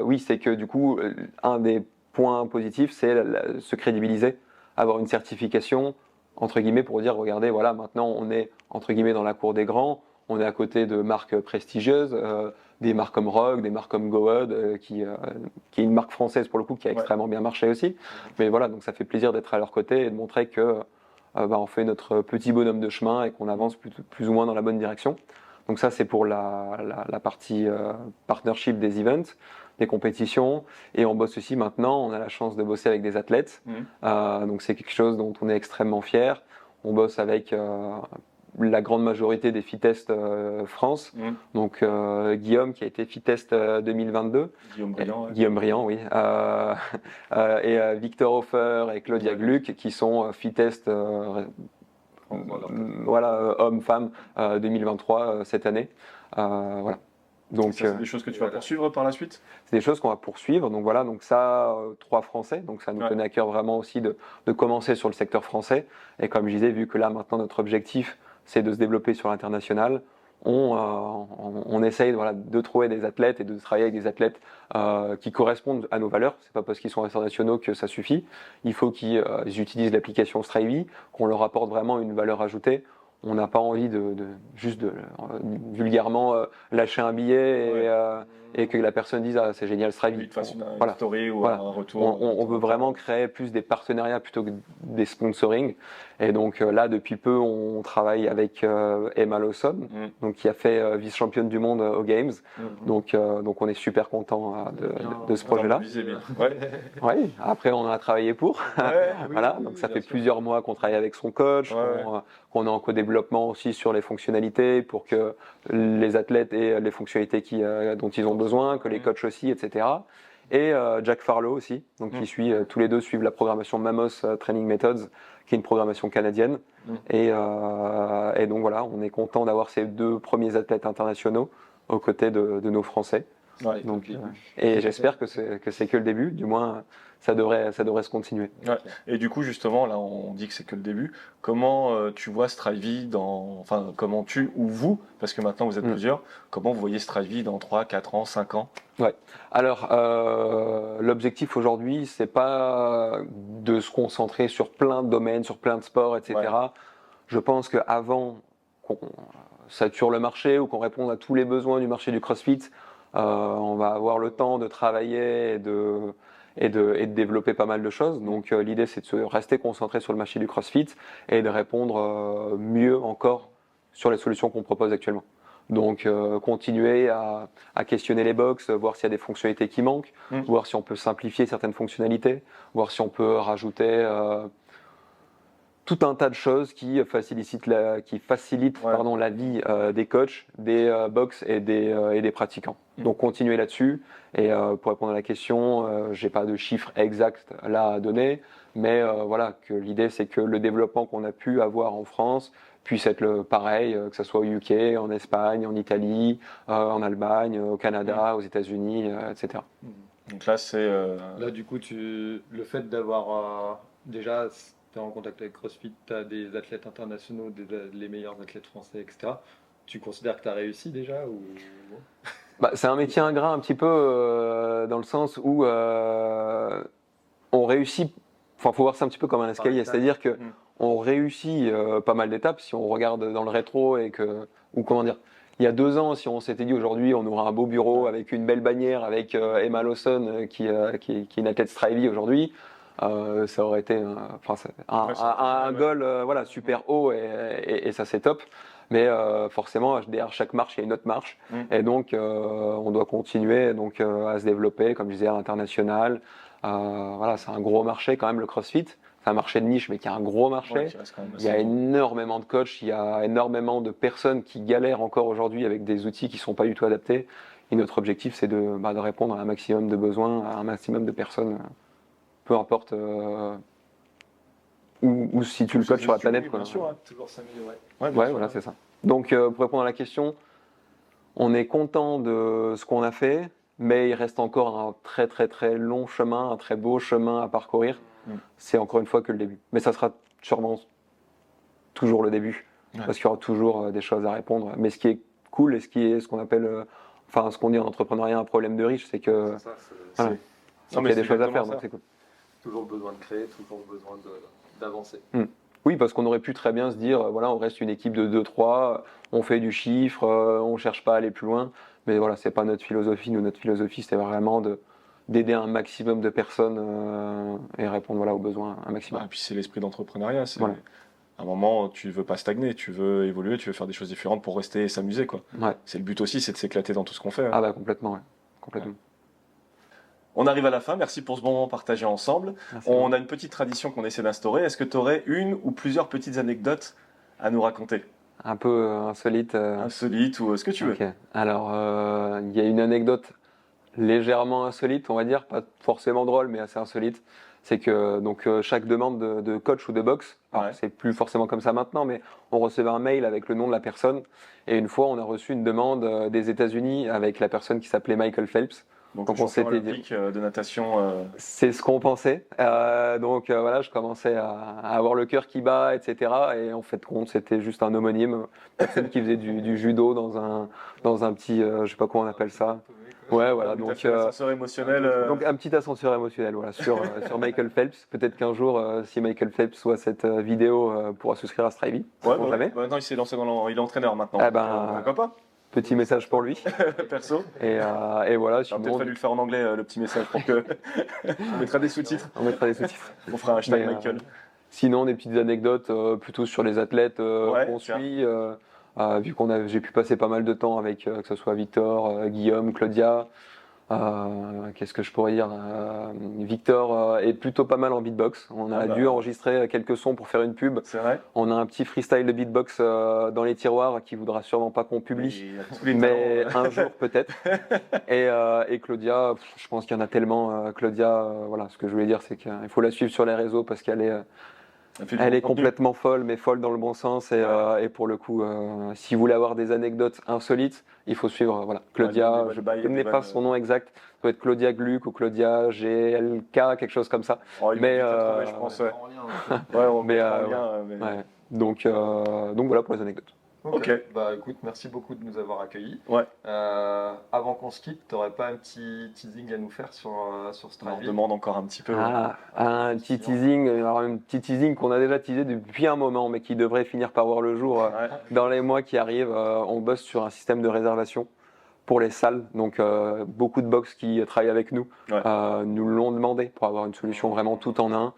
Oui, c'est que du coup, un des points positifs, c'est se crédibiliser, avoir une certification, entre guillemets, pour dire, regardez, voilà, maintenant on est, entre guillemets, dans la cour des grands, on est à côté de marques prestigieuses, des marques comme Rogue, des marques comme GoHud, qui est une marque française pour le coup, qui a extrêmement bien marché aussi. Mais voilà, donc ça fait plaisir d'être à leur côté et de montrer que on fait notre petit bonhomme de chemin et qu'on avance plus ou moins dans la bonne direction. Donc ça, c'est pour la partie partnership des events, des compétitions. Et on bosse aussi maintenant, on a la chance de bosser avec des athlètes. Donc c'est quelque chose dont on est extrêmement fier. On bosse avec la grande majorité des FITEST France. Donc Guillaume qui a été FITEST 2022. Guillaume Briand, oui. Et Victor Hofer et Claudia Gluck qui sont FITEST hommes-femmes 2023 cette année. Voilà. Donc, ça, c'est des choses que tu vas poursuivre par la suite ? C'est des choses qu'on va poursuivre. Donc voilà, donc ça, 3 Français. Donc ça nous tenait à cœur vraiment aussi de commencer sur le secteur français. Et comme je disais, vu que là maintenant notre objectif c'est de se développer sur l'international, on essaye de trouver des athlètes et de travailler avec des athlètes qui correspondent à nos valeurs. C'est pas parce qu'ils sont internationaux que ça suffit. Il faut qu'ils utilisent l'application Strivey, qu'on leur apporte vraiment une valeur ajoutée. On n'a pas envie de vulgairement lâcher un billet et que la personne dise c'est génial Strivey. Fasse une story ou un retour. On veut vraiment créer plus des partenariats plutôt que des sponsoring. Et donc là, depuis peu, on travaille avec Emma Lawson, donc qui a fait vice-championne du monde aux Games. Donc on est super content de ce projet-là. Ouais. Après, on en a travaillé pour. Donc ça fait plusieurs mois qu'on travaille avec son coach, qu'on est en co-développement aussi sur les fonctionnalités pour que les athlètes aient les fonctionnalités dont ils ont besoin, que les coachs aussi, etc. Et Jack Farlow aussi, donc qui tous les deux suivent la programmation Mamos Training Methods, qui est une programmation canadienne. Et donc voilà, on est content d'avoir ces 2 premiers athlètes internationaux aux côtés de nos Français. Donc, et j'espère que c'est que le début, du moins ça devrait se continuer. Et du coup justement là on dit que c'est que le début. Comment tu vois Strivey comment tu ou vous, parce que maintenant vous êtes plusieurs, comment vous voyez Strivey dans 3, 4 ans, 5 ans ? Alors l'objectif aujourd'hui c'est pas de se concentrer sur plein de domaines, sur plein de sports, etc. Je pense qu'avant qu'on sature le marché ou qu'on réponde à tous les besoins du marché du CrossFit, on va avoir le temps de travailler et de développer pas mal de choses. Donc l'idée c'est de rester concentré sur le marché du CrossFit et de répondre mieux encore sur les solutions qu'on propose actuellement. Donc continuer à questionner les box, voir s'il y a des fonctionnalités qui manquent, voir si on peut simplifier certaines fonctionnalités, voir si on peut rajouter tout un tas de choses qui facilitent la vie des coachs, des box et des pratiquants. Donc continuer là-dessus. Et pour répondre à la question, j'ai pas de chiffres exacts là à donner, mais que l'idée c'est que le développement qu'on a pu avoir en France puisse être pareil, que ce soit au UK, en Espagne, en Italie, en Allemagne, au Canada, aux États-Unis, etc. Donc là c'est là du coup le fait d'avoir déjà tu es en contact avec CrossFit, tu as des athlètes internationaux, les meilleurs athlètes français, etc. Tu considères que tu as réussi déjà ou... C'est un métier ingrat un petit peu dans le sens où on réussit, faut voir ça un petit peu comme un escalier, c'est-à-dire que on réussit pas mal d'étapes si on regarde dans le rétro il y a 2 ans, si on s'était dit aujourd'hui on aura un beau bureau avec une belle bannière avec Emma Lawson qui est une athlète Strivey aujourd'hui, ça aurait été un goal super haut et ça c'est top. Mais forcément derrière chaque marche il y a une autre marche et donc on doit continuer à se développer comme je disais à l'international. C'est un gros marché quand même le CrossFit. C'est un marché de niche, mais qui a un gros marché. Il y a énormément de coachs, il y a énormément de personnes qui galèrent encore aujourd'hui avec des outils qui ne sont pas du tout adaptés. Et notre objectif, c'est de répondre à un maximum de besoins, à un maximum de personnes, peu importe où se situe le coach sur la planète. Bien sûr, toujours s'améliorer. Voilà, c'est ça. Donc, pour répondre à la question, on est content de ce qu'on a fait, mais il reste encore un très très très long chemin, un très beau chemin à parcourir. C'est encore une fois que le début. Mais ça sera sûrement toujours le début, parce qu'il y aura toujours des choses à répondre. Mais ce qui est cool et ce qu'on appelle, ce qu'on dit en entrepreneuriat un problème de riche, c'est que il y a des choses à faire, donc c'est cool. Toujours le besoin de créer, toujours le besoin d'avancer. Oui, parce qu'on aurait pu très bien se dire, voilà, on reste une équipe de 2-3, on fait du chiffre, on cherche pas à aller plus loin. Mais voilà, c'est pas notre philosophie. Nous, notre philosophie, c'était vraiment d'aider un maximum de personnes et répondre voilà, aux besoins un maximum. Et puis c'est l'esprit d'entrepreneuriat. Voilà. À un moment, tu veux pas stagner, tu veux évoluer, tu veux faire des choses différentes pour rester et s'amuser, quoi. Ouais. C'est le but aussi, c'est de s'éclater dans tout ce qu'on fait. Ah bah complètement, ouais. Complètement. On arrive à la fin, merci pour ce bon moment partagé ensemble. Merci. On a une petite tradition qu'on essaie d'instaurer. Est-ce que tu aurais une ou plusieurs petites anecdotes à nous raconter? Un peu insolite. Insolites ou ce que tu veux. Ok. Alors, il y a une anecdote légèrement insolite, on va dire, pas forcément drôle, mais assez insolite. C'est que donc chaque demande de coach ou de box, alors Ouais. c'est plus forcément comme ça maintenant, mais on recevait un mail avec le nom de la personne. Et une fois, on a reçu une demande des États-Unis avec la personne qui s'appelait Michael Phelps. Donc, Donc, le on champion s'était dit- olympique de natation. C'est ce qu'on pensait. Donc voilà, je commençais à avoir le cœur qui bat, etc. Et en fait, compte, c'était juste un homonyme, une personne qui faisait du judo dans un petit, je sais pas comment on appelle ça. Ouais, voilà. Donc, Donc, ascenseur émotionnel. donc un petit ascenseur émotionnel, voilà, sur Michael Phelps. Peut-être qu'un jour, si Michael Phelps voit cette vidéo, pourra souscrire à Strivey. Ouais, On jamais. maintenant il s'est lancé il est entraîneur maintenant. Ah ben, Pourquoi pas? Petit message pour lui. Perso. Et voilà. Il aurait peut-être Sinon, fallu le faire en anglais, le petit message, pour que. On mettra des sous-titres. on mettra des sous-titres. On fera un hashtag Mais, Michael. Sinon, des petites anecdotes plutôt sur les athlètes Ouais, qu'on tiens. suit. Vu j'ai pu passer pas mal de temps avec que ce soit Victor, Guillaume, Claudia. Qu'est-ce que je pourrais dire Victor est plutôt pas mal en beatbox. On a Ah bah. dû enregistrer quelques sons pour faire une pub. C'est vrai. On a un petit freestyle de beatbox dans les tiroirs qui voudra sûrement pas qu'on publie. Il a tous les Mais talents. un jour peut-être. Et Claudia, je pense qu'il y en a tellement. Claudia, voilà, ce que je voulais dire, c'est qu'il faut la suivre sur les réseaux parce qu'elle est, Elle fait du elle bon est contenu. complètement folle, mais folle dans le bon sens. Et pour le coup, si vous voulez avoir des anecdotes insolites, il faut suivre voilà, Claudia. des Je bonnes bails, ne connais des pas bonnes- son nom exact. Ça doit être Claudia Gluck ou Claudia GLK, quelque chose comme ça. Oh, il Mais, est vite à trouver, je pense. Ouais, En lien, ouais on mais, mettra en lien. Mais- Ouais. Donc voilà pour les anecdotes. Ok. Bah écoute, merci beaucoup de nous avoir accueillis. Ouais. Avant qu'on se quitte, t'aurais pas un petit teasing à nous faire sur On en Strivey? demande encore un petit peu. Ah, un petit teasing, alors un petit teasing qu'on a déjà teasé depuis un moment, mais qui devrait finir par voir le jour Ouais. dans les mois qui arrivent. On bosse sur un système de réservation pour les salles, donc beaucoup de box qui travaillent avec nous Ouais. nous l'ont demandé pour avoir une solution vraiment tout en un.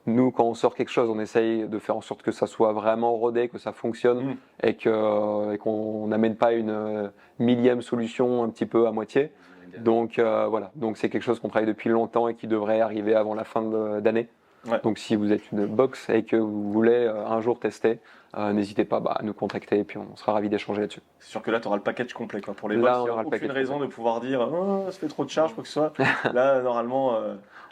Nous, quand on sort quelque chose, on essaye de faire en sorte que ça soit vraiment rodé, que ça fonctionne et qu'on n'amène pas une millième solution un petit peu à moitié. Donc voilà, donc c'est quelque chose qu'on travaille depuis longtemps et qui devrait arriver avant la fin d'année. Ouais. Donc si vous êtes une box et que vous voulez un jour tester, n'hésitez pas à nous contacter et puis on sera ravis d'échanger là-dessus. C'est sûr que là, tu auras le package complet. Quoi. Pour les Là, box, on il n'y aura a le aucune package raison complet. de pouvoir dire oh, ça fait trop de charge, quoi que ce soit. Là, normalement,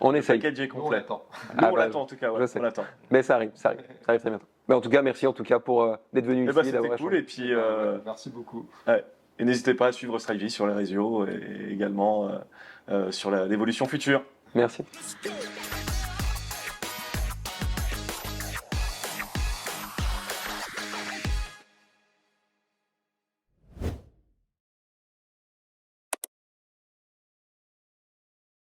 On le essaye, package est Nous, on complet. l'attend. Nous, Ah on bah, l'attend en tout cas. Ouais, je sais. on l'attend. mais ça arrive très bientôt. Mais en tout cas, merci en tout cas pour d'être venu Eh ici, ben, c'était d'avoir cool. échangé. Et puis, Merci beaucoup. et n'hésitez pas à suivre Strivey sur les réseaux et également sur l'évolution future. Merci. Let's do it.